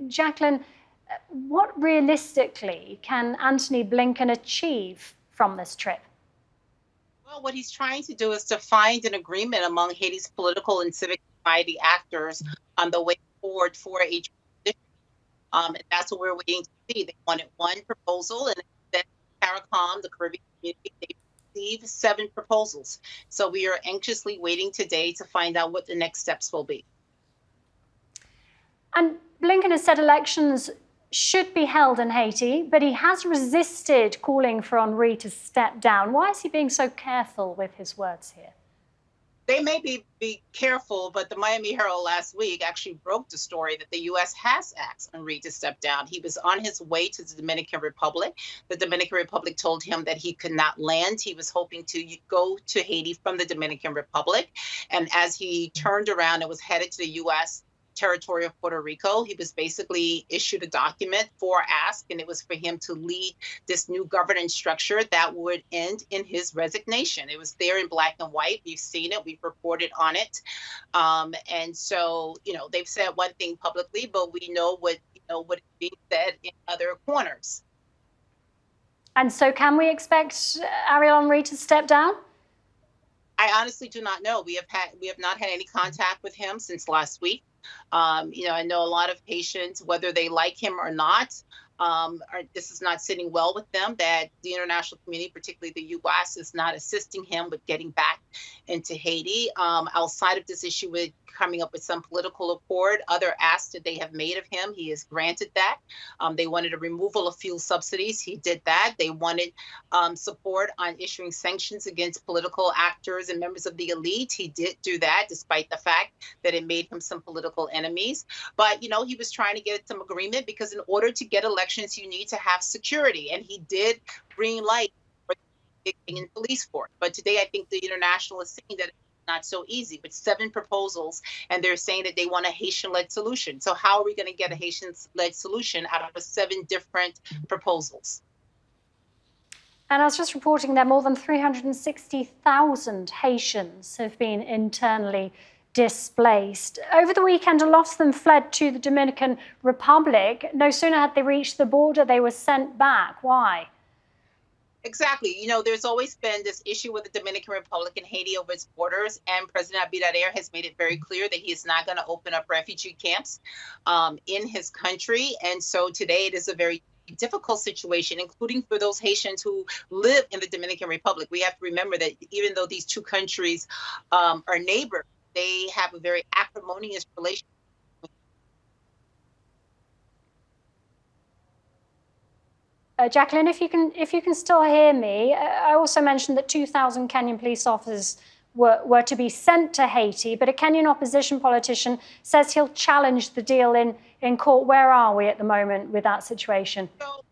Jacqueline, what realistically can Antony Blinken achieve from this trip? Well, what he's trying to do is to find an agreement among Haiti's political and civic society actors on the way forward for a transition. And that's what we're waiting to see. They wanted one proposal, and then CARICOM, the Caribbean community, they received 7 proposals. So we are anxiously waiting today to find out what the next steps will be. And Blinken has said elections should be held in Haiti, but he has resisted calling for Henry to step down. Why is he being so careful with his words here? They may be careful, but the Miami Herald last week actually broke the story that the U.S. has asked Henry to step down. He was on his way to the Dominican Republic. The Dominican Republic told him that he could not land. He was hoping to go to Haiti from the Dominican Republic. And as he turned around and was headed to the U.S. territory of Puerto Rico, he was basically issued a document for ask, and it was for him to lead this new governance structure that would end in his resignation. It was there in black and white. We've seen it. We've reported on it. And so, they've said one thing publicly, but we know what is being said in other corners. And so can we expect Ariel Henry to step down? I honestly do not know. We have not had any contact with him since last week. I know a lot of patients, whether they like him or not, this is not sitting well with them, that the international community, particularly the U.S., is not assisting him with getting back into Haiti. Outside of this issue with coming up with some political accord, other asks that they have made of him, he has granted that. They wanted a removal of fuel subsidies. He did that. They wanted support on issuing sanctions against political actors and members of the elite. He did do that, despite the fact that it made him some political enemies. But, he was trying to get some agreement, because in order to get elections, you need to have security. And he did green light for in police force. But today, I think the international is saying that it's not so easy, with 7 proposals, and they're saying that they want a Haitian-led solution. So how are we going to get a Haitian-led solution out of 7 different proposals? And I was just reporting that more than 360,000 Haitians have been internally displaced. Over the weekend, a lot of them fled to the Dominican Republic. No sooner had they reached the border, they were sent back. Why? Exactly. There's always been this issue with the Dominican Republic and Haiti over its borders, and President Abinader has made it very clear that he is not going to open up refugee camps in his country. And so today it is a very difficult situation, including for those Haitians who live in the Dominican Republic. We have to remember that even though these two countries are neighbors, they have a very acrimonious relationship. Jacqueline, if you can still hear me, I also mentioned that 2,000 Kenyan police officers were to be sent to Haiti, but a Kenyan opposition politician says he'll challenge the deal in court. Where are we at the moment with that situation? So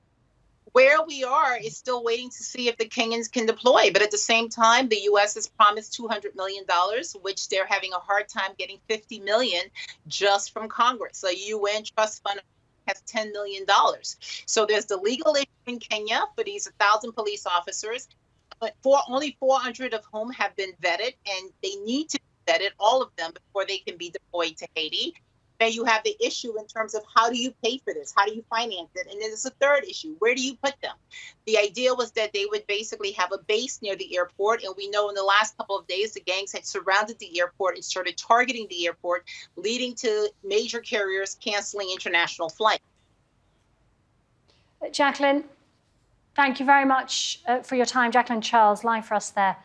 where we are is still waiting to see if the Kenyans can deploy. But at the same time, the U.S. has promised $200 million, which they're having a hard time getting $50 million just from Congress. The UN Trust Fund has $10 million. So there's the legal issue in Kenya for these 1,000 police officers, but only 400 of whom have been vetted, and they need to be vetted, all of them, before they can be deployed to Haiti. Then you have the issue in terms of how do you pay for this? How do you finance it? And then there's a third issue. Where do you put them? The idea was that they would basically have a base near the airport. And we know in the last couple of days, the gangs had surrounded the airport and started targeting the airport, leading to major carriers canceling international flights. Jacqueline, thank you very much for your time. Jacqueline Charles, live for us there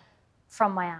from Miami.